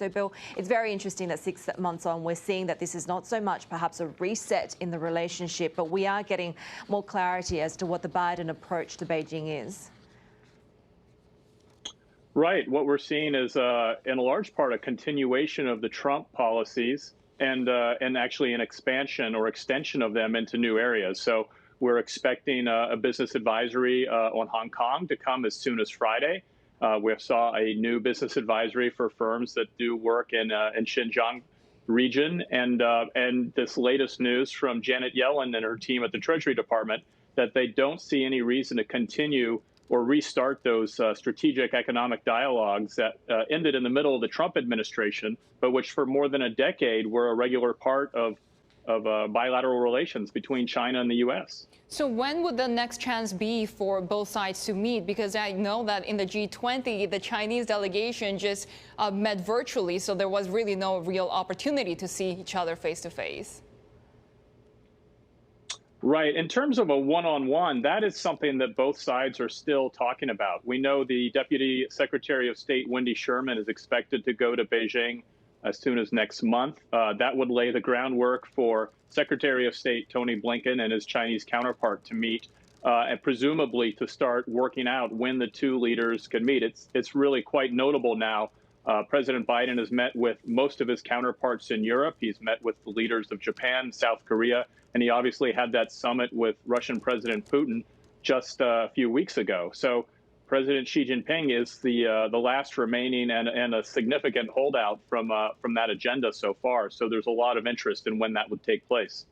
So, Bill, it's very interesting that 6 months on, we're seeing that this is not so much perhaps a reset in the relationship, but we are getting more clarity as to what the Biden approach to Beijing is. Right. What we're seeing is, in a large part, a continuation of the Trump policies and actually an expansion or extension of them into new areas. So we're expecting a business advisory on Hong Kong to come as soon as Friday. We saw a new business advisory for firms that do work in Xinjiang region, and this latest news from Janet Yellen and her team at the Treasury Department that they don't see any reason to continue or restart those strategic economic dialogues that ended in the middle of the Trump administration, but which for more than a decade were a regular part of bilateral relations between China and the U.S. So when would the next chance be for both sides to meet? Because I know that in the G20, the Chinese delegation just met virtually, so there was really no real opportunity to see each other face to face. Right. In terms of a one-on-one, that is something that both sides are still talking about. We know the Deputy Secretary of State, Wendy Sherman, is expected to go to Beijing as soon as next month. That would lay the groundwork for Secretary of State Tony Blinken and his Chinese counterpart to meet and presumably to start working out when the two leaders can meet. It's really quite notable now. President Biden has met with most of his counterparts in Europe. He's met with the leaders of Japan, South Korea, and he obviously had that summit with Russian President Putin just a few weeks ago. So President Xi Jinping is the last remaining and a significant holdout from that agenda so far. So there's a lot of interest in when that would take place.